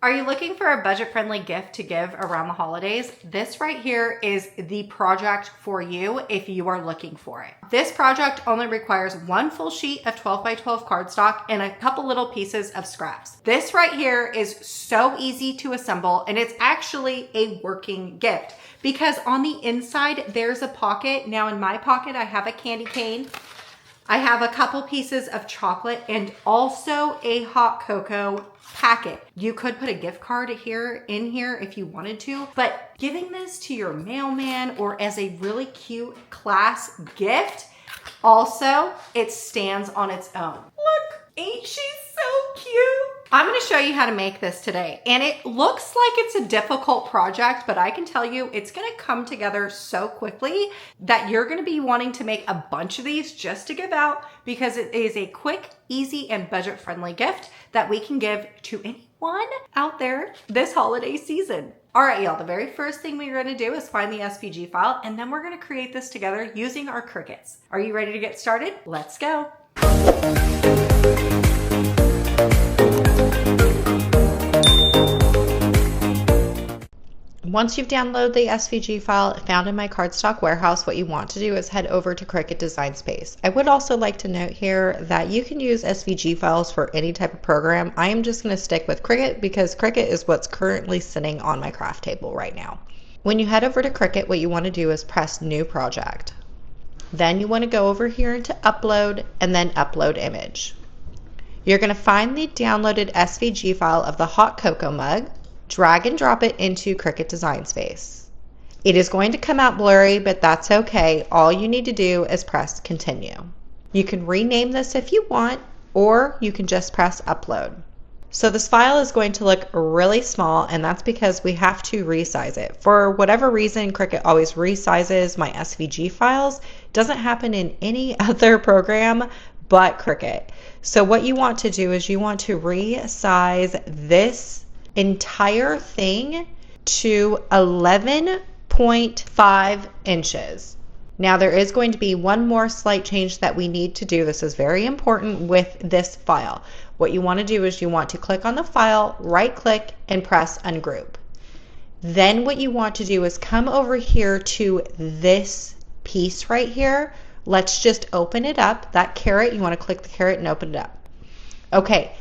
Are you looking for a budget-friendly gift to give around the holidays? This right here is the project for you if you are looking for it. This project only requires one full sheet of 12 by 12 cardstock and a couple little pieces of scraps. This right here is so easy to assemble, and it's actually a working gift because on the inside there's a pocket. Now in my pocket I have a candy cane. I have a couple pieces of chocolate and also a hot cocoa packet. You could put a gift card in here if you wanted to, but giving this to your mailman or as a really cute class gift, also it stands on its own. Look, ain't she so cute? I'm gonna show you how to make this today, and it looks like it's a difficult project, but I can tell you it's gonna come together so quickly that you're gonna be wanting to make a bunch of these just to give out because it is a quick, easy, and budget-friendly gift that we can give to anyone out there this holiday season. All right, y'all, the very first thing we're gonna do is find the SVG file, and then we're gonna create this together using our Cricuts. Are you ready to get started? Let's go. Once you've downloaded the SVG file found in my Cardstock warehouse, what you want to do is head over to Cricut Design Space. I would also like to note here that you can use SVG files for any type of program. I am just going to stick with Cricut because Cricut is what's currently sitting on my craft table right now. When you head over to Cricut, what you want to do is press New Project. Then you want to go over here into Upload and then Upload Image. You're going to find the downloaded SVG file of the hot cocoa mug. Drag and drop it into Cricut Design Space. It is going to come out blurry, but that's okay. All you need to do is press Continue. You can rename this if you want, or you can just press Upload. So this file is going to look really small, and that's because we have to resize it. For whatever reason, Cricut always resizes my SVG files. It doesn't happen in any other program but Cricut. So what you want to do is you want to resize this entire thing to 11.5 inches. Now there is going to be one more slight change that we need to do. This is very important with this file. What you want to do is you want to click on the file, right click, and press Ungroup. Then what you want to do is come over here to this piece right here. Let's just open it up. That caret, you want to click the caret and open it up. Okay,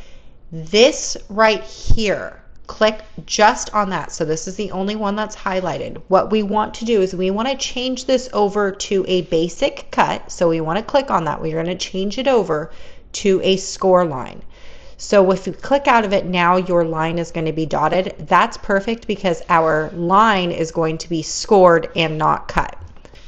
this right here, click just on that. So this is the only one that's highlighted. What we want to do is we want to change this over to a basic cut. So we want to click on that. We're going to change it over to a score line. So if you click out of it, now your line is going to be dotted. That's perfect because our line is going to be scored and not cut.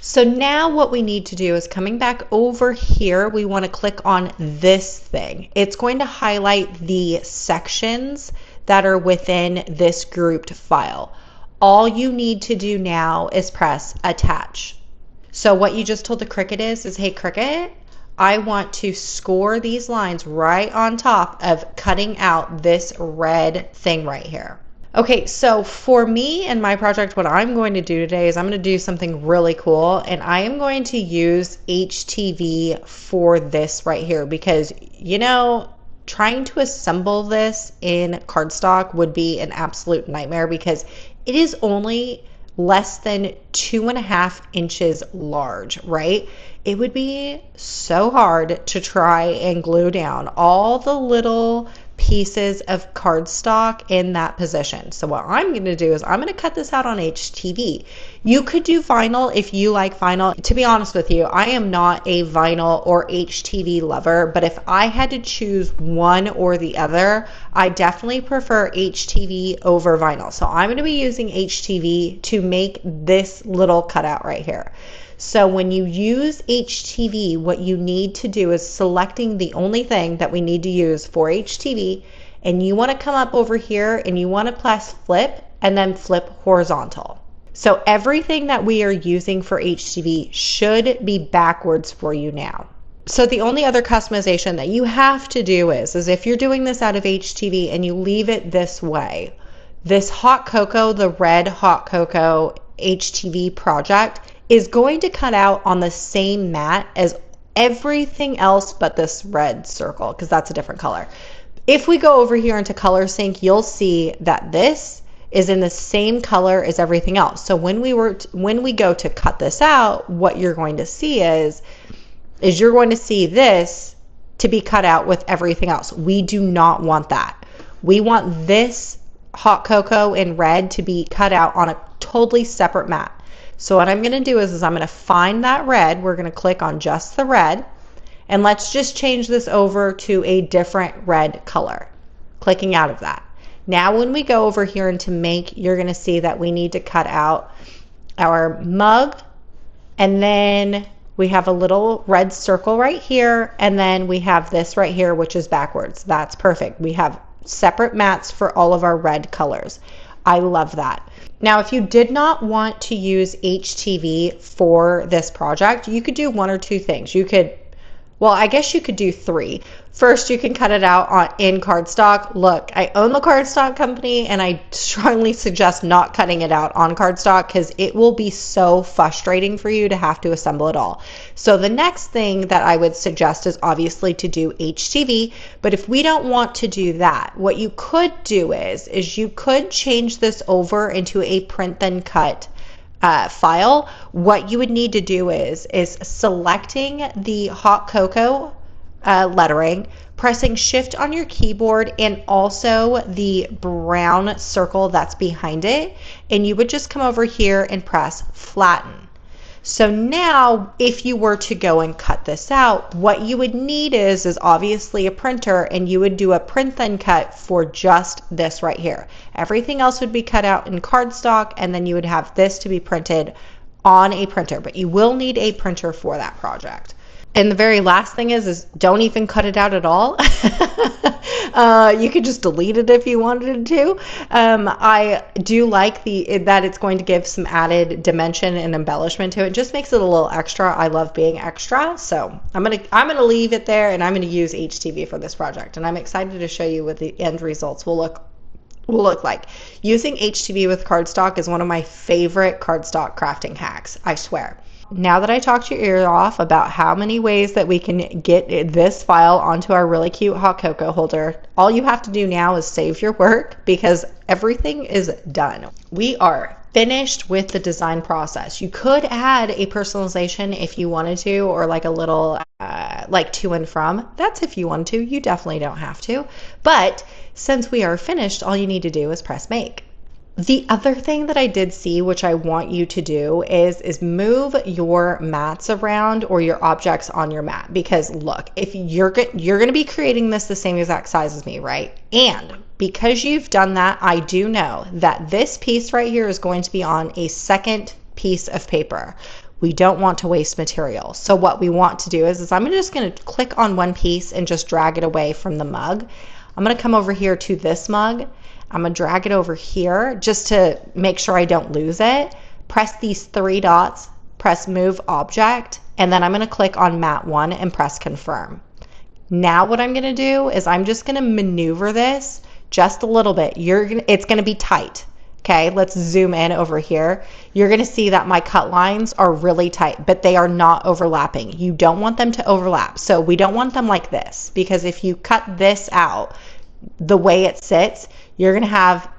So now what we need to do is coming back over here, we want to click on this thing. It's going to highlight the sections that are within this grouped file. All you need to do now is press Attach. So what you just told the Cricut is hey Cricut, I want to score these lines right on top of cutting out this red thing right here. Okay, so for me and my project, what I'm going to do today is I'm going to do something really cool, and I am going to use HTV for this right here because, you know, trying to assemble this in cardstock would be an absolute nightmare because it is only less than 2.5 inches large, right? It would be so hard to try and glue down all the little pieces of cardstock in that position. So what I'm going to do is I'm going to cut this out on HTV. You could do vinyl if you like vinyl. To be honest with you, I am not a vinyl or HTV lover, but if I had to choose one or the other, I definitely prefer HTV over vinyl. So I'm going to be using HTV to make this little cutout right here. So when you use HTV, what you need to do is selecting the only thing that we need to use for HTV, and you want to come up over here and you want to press flip and then flip horizontal. So everything that we are using for HTV should be backwards for you now. So the only other customization that you have to do is if you're doing this out of HTV and you leave it this way, this hot cocoa, the red hot cocoa HTV project is going to cut out on the same mat as everything else but this red circle because that's a different color. If we go over here into color sync, you'll see that this is in the same color as everything else. So when we go to cut this out, what you're going to see is you're going to see this to be cut out with everything else. We do not want that. We want this hot cocoa in red to be cut out on a totally separate mat. So what I'm going to do is I'm going to find that red. We're going to click on just the red, and let's just change this over to a different red color, clicking out of that. Now when we go over here into make, you're going to see that we need to cut out our mug, and then we have a little red circle right here, and then we have this right here, which is backwards. That's perfect. We have separate mats for all of our red colors. I love that. Now, if you did not want to use HTV for this project, you could do one or two things. Well, I guess you could do three. First, you can cut it out in cardstock. Look, I own the cardstock company, and I strongly suggest not cutting it out on cardstock because it will be so frustrating for you to have to assemble it all. So the next thing that I would suggest is obviously to do HTV, but if we don't want to do that, what you could do is you could change this over into a print then cut file. What you would need to do is selecting the hot cocoa lettering, pressing shift on your keyboard, and also the brown circle that's behind it, and you would just come over here and press flatten. So now if you were to go and cut this out, what you would need is obviously a printer, and you would do a print then cut for just this right here. Everything else would be cut out in cardstock, and then you would have this to be printed on a printer, but you will need a printer for that project. And the very last thing is don't even cut it out at all. You could just delete it if you wanted to. I do like that it's going to give some added dimension and embellishment to it. It just makes it a little extra. I love being extra, so I'm gonna leave it there, and I'm gonna use HTV for this project. And I'm excited to show you what the end results will look like. Using HTV with cardstock is one of my favorite cardstock crafting hacks, I swear. Now that I talked your ear off about how many ways that we can get this file onto our really cute hot cocoa holder, all you have to do now is save your work because everything is done. We are finished with the design process. You could add a personalization if you wanted to, or like a little like to and from. That's if you want to. You definitely don't have to. But since we are finished, all you need to do is press make. The other thing that I did see, which I want you to do, is move your mats around or your objects on your mat. Because look, if you're going to be creating this the same exact size as me, right? And because you've done that, I do know that this piece right here is going to be on a second piece of paper. We don't want to waste material. So what we want to do is I'm just going to click on one piece and just drag it away from the mug. I'm going to come over here to this mug. I'm going to drag it over here just to make sure I don't lose it. Press these three dots, press move object, and then I'm going to click on mat 1 and press confirm. Now what I'm going to do is I'm just going to maneuver this just a little bit. It's going to be tight. Okay, let's zoom in over here. You're going to see that my cut lines are really tight, but they are not overlapping. You don't want them to overlap. So we don't want them like this, because if you cut this out the way it sits, you're going to have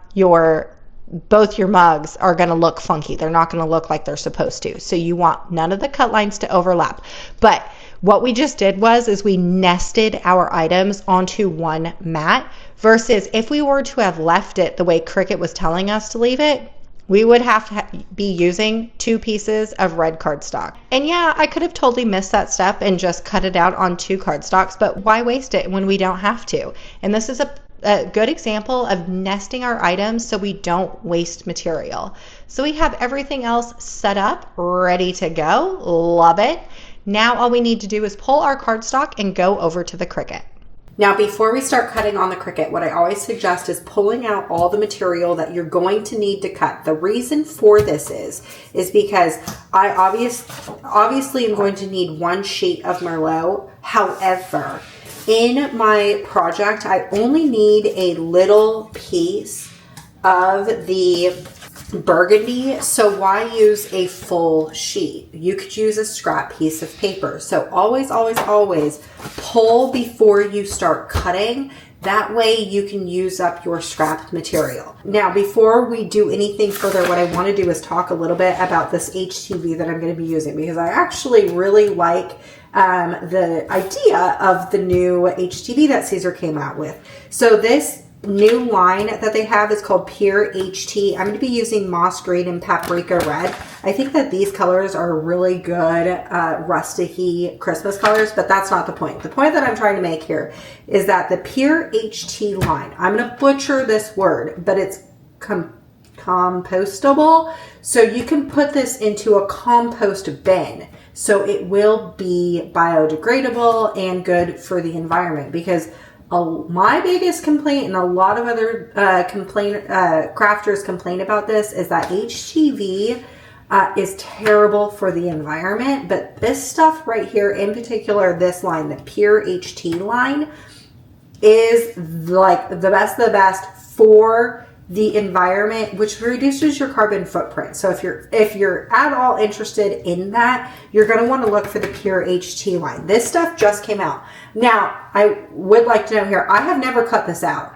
both your mugs are going to look funky. They're not going to look like they're supposed to. So you want none of the cut lines to overlap. But what we just did was we nested our items onto one mat, versus if we were to have left it the way Cricut was telling us to leave it, we would have to be using 2 pieces of red cardstock. And yeah, I could have totally missed that step and just cut it out on 2 cardstocks, but why waste it when we don't have to? And this is a good example of nesting our items so we don't waste material. So we have everything else set up, ready to go. Love it. Now all we need to do is pull our cardstock and go over to the Cricut. Now, before we start cutting on the Cricut, what I always suggest is pulling out all the material that you're going to need to cut. The reason for this is because I obviously am going to need 1 sheet of Merlot. However, in my project, I only need a little piece of the burgundy, so why use a full sheet? You could use a scrap piece of paper. So always pull before you start cutting, That way you can use up your scrapped material. Now, before we do anything further, what I want to do is talk a little bit about this HTV that I'm going to be using, because I actually really like the idea of the new HTV that Caesar came out with. So this new line that they have is called Pure HT. I'm going to be using Moss Green and Paprika Red. I think that these colors are really good rustic-y Christmas colors, but that's not the point. The point that I'm trying to make here is that the Pure HT line, I'm going to butcher this word, but it's compostable. So you can put this into a compost bin. So it will be biodegradable and good for the environment, because my biggest complaint, and a lot of other crafters complain about this, is that HTV is terrible for the environment. But this stuff right here, in particular, this line, the Pure HT line, is like the best of the best for the environment, which reduces your carbon footprint. So if you're at all interested in that, you're going to want to look for the Pure HT line. This stuff just came out. Now, I would like to know here, I have never cut this out.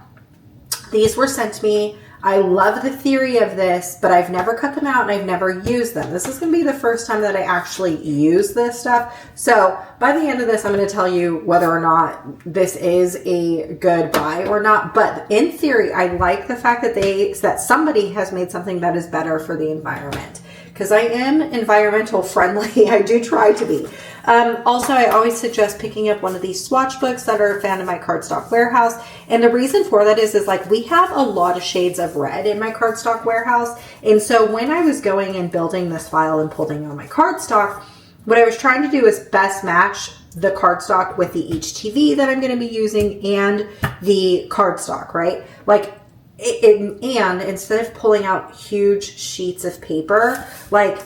These were sent to me. I love the theory of this, but I've never cut them out and I've never used them. This is going to be the first time that I actually use this stuff. So by the end of this, I'm going to tell you whether or not this is a good buy or not. But in theory, I like the fact that somebody has made something that is better for the environment, because I am environmental friendly. I do try to be. Also, I always suggest picking up one of these swatch books that are found in my cardstock warehouse. And the reason for that is like we have a lot of shades of red in my cardstock warehouse. And so when I was going and building this file and pulling on my cardstock, what I was trying to do is best match the cardstock with the HTV that I'm going to be using and the cardstock, right? Like, and instead of pulling out huge sheets of paper, like,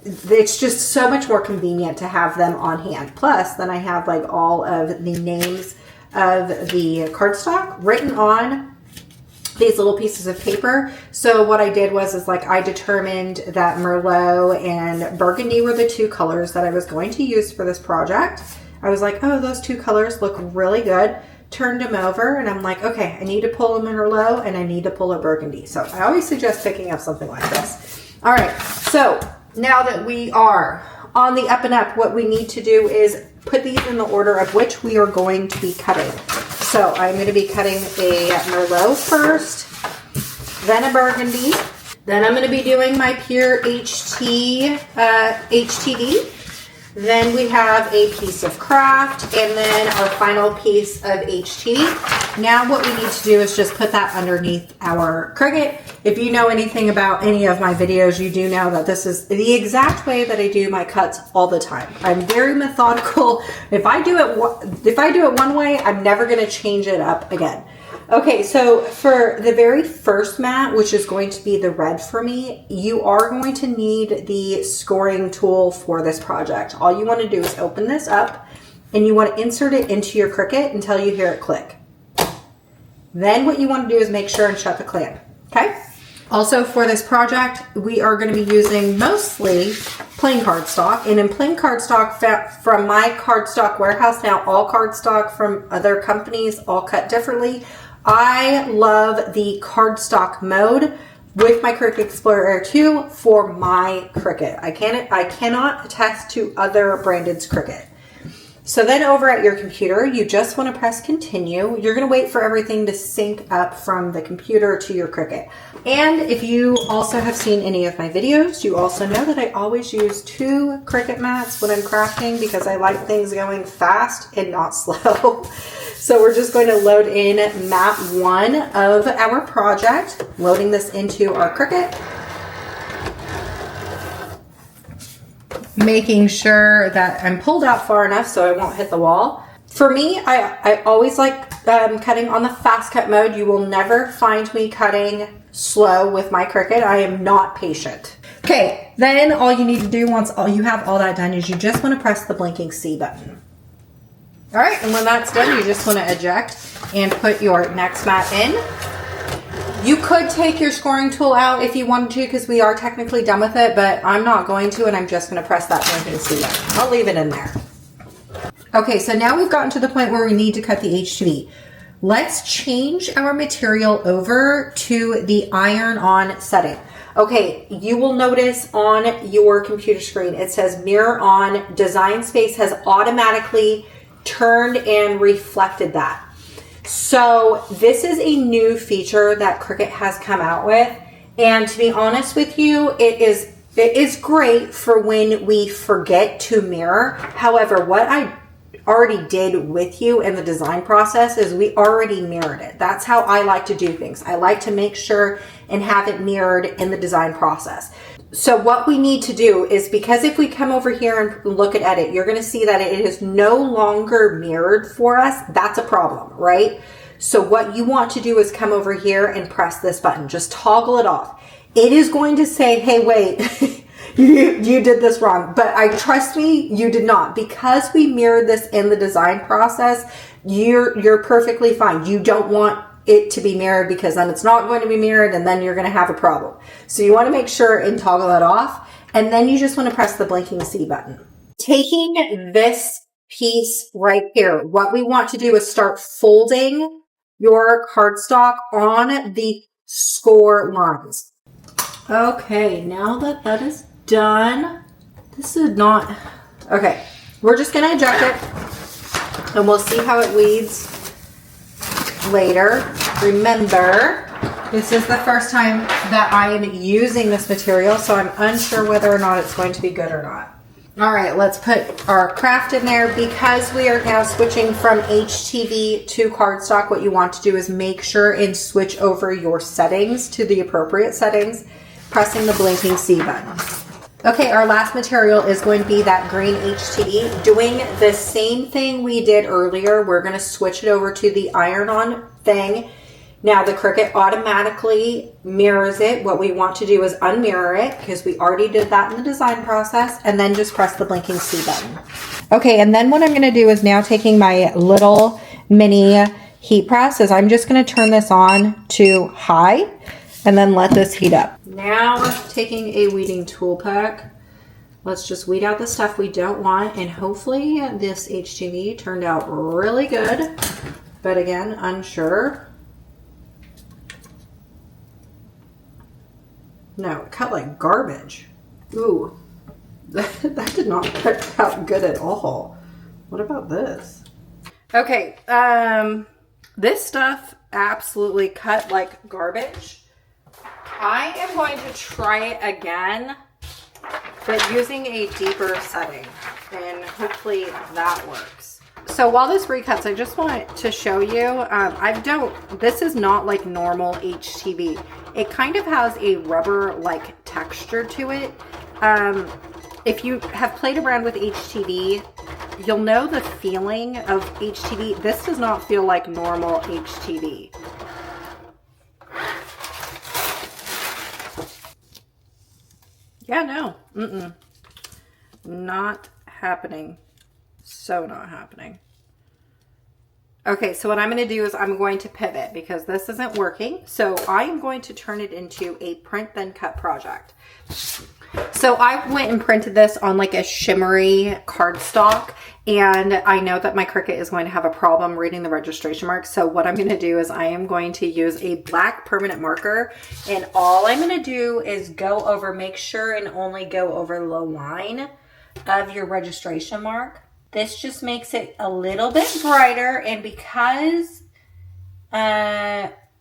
it's just so much more convenient to have them on hand. Plus, then I have like all of the names of the cardstock written on these little pieces of paper. So what I did was like I determined that Merlot and Burgundy were the two colors that I was going to use for this project. I was like, oh, those two colors look really good. Turned them over and I'm like, okay, I need to pull a Merlot and I need to pull a Burgundy. So I always suggest picking up something like this. All right, so now that we are on the up and up, what we need to do is put these in the order of which we are going to be cutting. So I'm going to be cutting a Merlot first, then a Burgundy, then I'm going to be doing my Pure HT HTV. Then we have a piece of craft, and then our final piece of HTV. Now what we need to do is just put that underneath our Cricut. If you know anything about any of my videos, you do know that this is the exact way that I do my cuts all the time. I'm very methodical. If I do it one way, I'm never going to change it up again. Okay, so for the very first mat, which is going to be the red for me, you are going to need the scoring tool for this project. All you want to do is open this up and you want to insert it into your Cricut until you hear it click. Then what you want to do is make sure and shut the clamp, okay? Also for this project, we are going to be using mostly plain cardstock, and in plain cardstock from my cardstock warehouse. Now all cardstock from other companies all cut differently. I love the cardstock mode with my Cricut Explorer Air 2 for my Cricut. I cannot attest to other branded's Cricut. So then over at your computer, you just want to press continue. You're going to wait for everything to sync up from the computer to your Cricut. And if you also have seen any of my videos, you also know that I always use 2 Cricut mats when I'm crafting because I like things going fast and not slow. So we're just going to load in mat 1 of our project, loading this into our Cricut. Making sure that I'm pulled out far enough so I won't hit the wall. For me, I always like cutting on the fast cut mode. You will never find me cutting slow with my Cricut. I am not patient. Okay, then all you need to do once you have all that done is you just want to press the blinking C button. All right, and when that's done, you just want to eject and put your next mat in. You could take your scoring tool out if you wanted to because we are technically done with it, but I'm not going to, and I'm just going to press that blinking C button. I'll leave it in there. Okay, so now we've gotten to the point where we need to cut the HTV. Let's change our material over to the iron-on setting. Okay, you will notice on your computer screen, it says mirror on. Design Space has automatically turned and reflected that. So this is a new feature that Cricut has come out with. And to be honest with you, it is great for when we forget to mirror. However, what I already did with you in the design process is we already mirrored it. That's how I like to do things. I like to make sure and have it mirrored in the design process. So what we need to do is, because if we come over here and look at edit, you're going to see that it is no longer mirrored for us. That's a problem, right? So what you want to do is come over here and press this button. Just toggle it off. It is going to say, hey, wait, you did this wrong. But trust me, you did not. Because we mirrored this in the design process, you're perfectly fine. You don't want it to be mirrored, because then it's not going to be mirrored and then you're going to have a problem. So you want to make sure and toggle that off. And then you just want to press the blinking C button. Taking this piece right here, what we want to do is start folding your cardstock on the score lines. Okay, now that that is done, this is not, okay, we're just going to eject it and we'll see how it leads later. Remember, this is the first time that I am using this material, so I'm unsure whether or not it's going to be good or not. All right, let's put our craft in there. Because we are now switching from HTV to cardstock, what you want to do is make sure and switch over your settings to the appropriate settings, pressing the blinking C button. Okay, our last material is going to be that green HTV. Doing the same thing we did earlier, we're going to switch it over to the iron-on thing. Now the Cricut automatically mirrors it. What we want to do is unmirror it, because we already did that in the design process, and then just press the blinking C button. Okay, and then what I'm going to do is now taking my little mini heat press is I'm just going to turn this on to high and then let this heat up. Now taking a weeding tool pack, let's just weed out the stuff we don't want, and hopefully this HTV turned out really good, but again, unsure. No, it cut like garbage. Ooh, that did not cut out good at all. What about this? Okay, this stuff absolutely cut like garbage. I am going to try it again, but using a deeper setting, and hopefully that works. So while this recuts, I just want to show you, this is not like normal HTV. It kind of has a rubber-like texture to it. If you have played around with HTV, you'll know the feeling of HTV. This does not feel like normal HTV. Yeah, no, not happening. So not happening. Okay, so what I'm going to do is I'm going to pivot because this isn't working. So I am going to turn it into a print then cut project. So I went and printed this on like a shimmery cardstock, and I know that my Cricut is going to have a problem reading the registration marks. So what I'm going to do is I am going to use a black permanent marker, and all I'm going to do is go over, make sure and only go over the line of your registration mark. This just makes it a little bit brighter, and because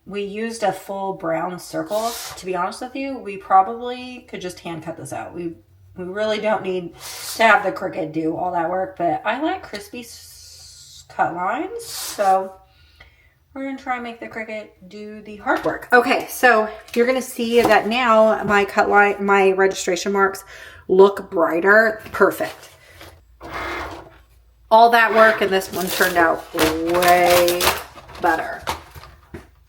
we used a full brown circle, to be honest with you, we probably could just hand cut this out. We really don't need to have the Cricut do all that work, but I like crispy cut lines, so we're going to try and make the Cricut do the hard work. Okay, so you're going to see that now my cut line, my registration marks look brighter. Perfect. All that work, and this one turned out way better.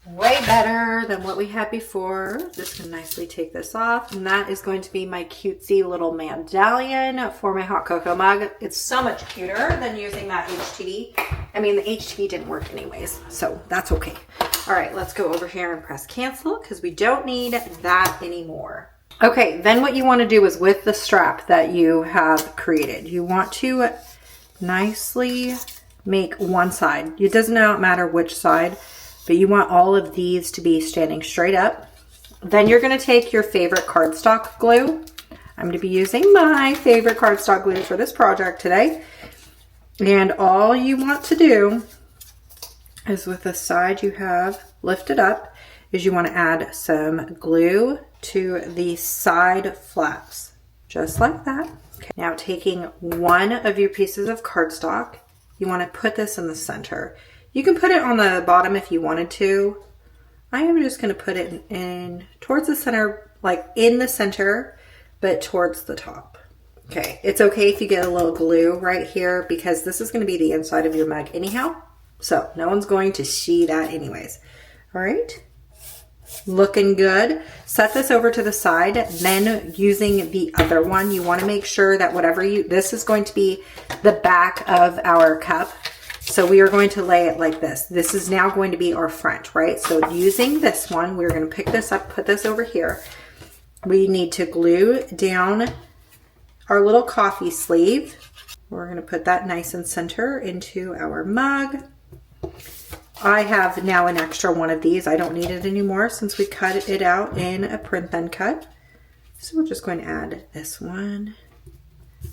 Way better than what we had before. Just gonna nicely take this off, and that is going to be my cutesy little medallion for my hot cocoa mug. It's so much cuter than using that HTV. I mean, the HTV didn't work anyways, so that's okay. All right, let's go over here and press cancel because we don't need that anymore. Okay, then what you want to do is with the strap that you have created, you want to nicely make one side. It does not matter which side, but you want all of these to be standing straight up. Then you're going to take your favorite cardstock glue. I'm going to be using my favorite cardstock glue for this project today. And all you want to do is with the side you have lifted up is you want to add some glue to the side flaps, just like that. Okay. Now taking one of your pieces of cardstock, you want to put this in the center. You can put it on the bottom if you wanted to. I am just going to put it in towards the center, like in the center, but towards the top. Okay, it's okay if you get a little glue right here because this is going to be the inside of your mug anyhow. So no one's going to see that anyways. All right, looking good. Set this over to the side. Then using the other one, you want to make sure that this is going to be the back of our cup. So we are going to lay it like this. This is now going to be our front, right? So using this one, we're going to pick this up, put this over here. We need to glue down our little coffee sleeve. We're going to put that nice and center into our mug. I have now an extra one of these. I don't need it anymore since we cut it out in a print then cut. So we're just going to add this one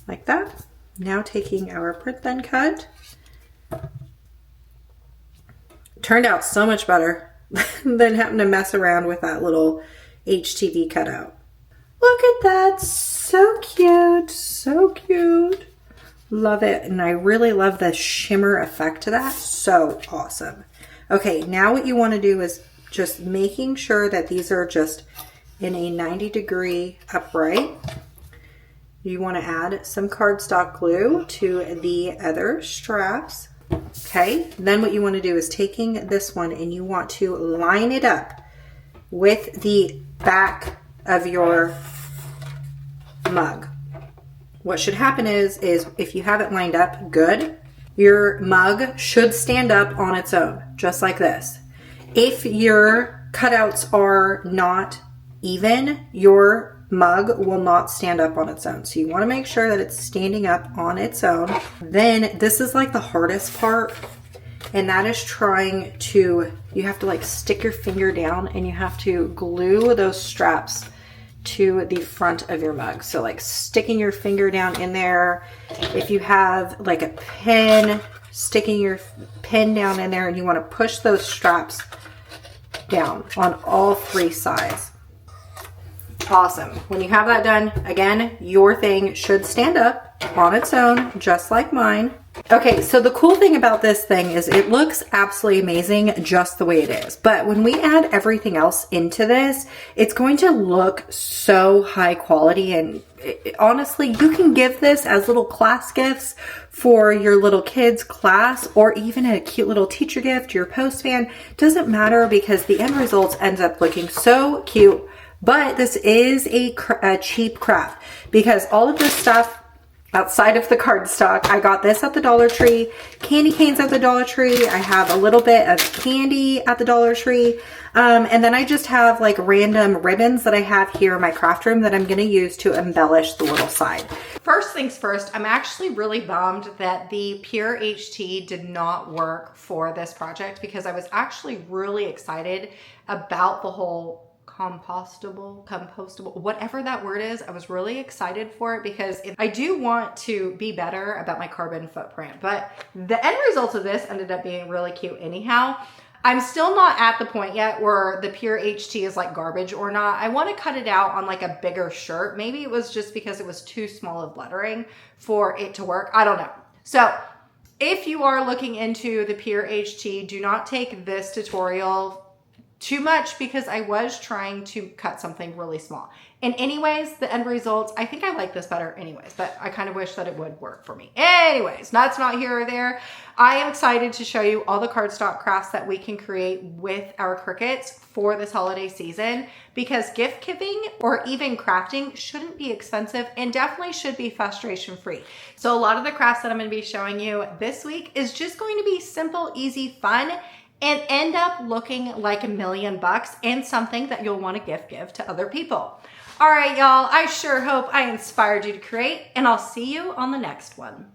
like that. Now taking our print then cut. Turned out so much better than having to mess around with that little HTV cutout. Look at that, so cute, so cute. Love it, and I really love the shimmer effect to that, so awesome. Okay, now what you want to do is just making sure that these are just in a 90-degree upright. You want to add some cardstock glue to the other straps. Okay, then what you want to do is taking this one and you want to line it up with the back of your mug. What should happen is if you have it lined up good, your mug should stand up on its own, just like this. If your cutouts are not even, your mug will not stand up on its own. So you want to make sure that it's standing up on its own. Then this is like the hardest part, and that is you have to like stick your finger down and you have to glue those straps to the front of your mug. So like sticking your finger down in there. If you have like a pin, sticking your pin down in there, and you want to push those straps down on all three sides. Awesome. When you have that done, again, your thing should stand up on its own, just like mine. Okay, so the cool thing about this thing is it looks absolutely amazing just the way it is. But when we add everything else into this, it's going to look so high quality. And honestly, you can give this as little class gifts for your little kids' class, or even a cute little teacher gift, your postman. Doesn't matter, because the end result ends up looking so cute. But this is a cheap craft, because all of this stuff outside of the cardstock, I got this at the Dollar Tree, candy canes at the Dollar Tree. I have a little bit of candy at the Dollar Tree. And then I just have like random ribbons that I have here in my craft room that I'm going to use to embellish the little side. First things first, I'm actually really bummed that the Pure HT did not work for this project, because I was actually really excited about the whole compostable, whatever that word is. I was really excited for it because I do want to be better about my carbon footprint, but the end result of this ended up being really cute anyhow. I'm still not at the point yet where the Pure HT is like garbage or not. I want to cut it out on like a bigger shirt. Maybe it was just because it was too small of lettering for it to work. I don't know. So if you are looking into the Pure HT, do not take this tutorial too much, because I was trying to cut something really small. And anyways, the end results, I think I like this better anyways, but I kind of wish that it would work for me. Anyways, that's not here or there. I am excited to show you all the cardstock crafts that we can create with our Cricuts for this holiday season, because gift giving or even crafting shouldn't be expensive and definitely should be frustration free. So a lot of the crafts that I'm going to be showing you this week is just going to be simple, easy, fun, and end up looking like $1,000,000 and something that you'll want to give to other people. All right, y'all, I sure hope I inspired you to create, and I'll see you on the next one.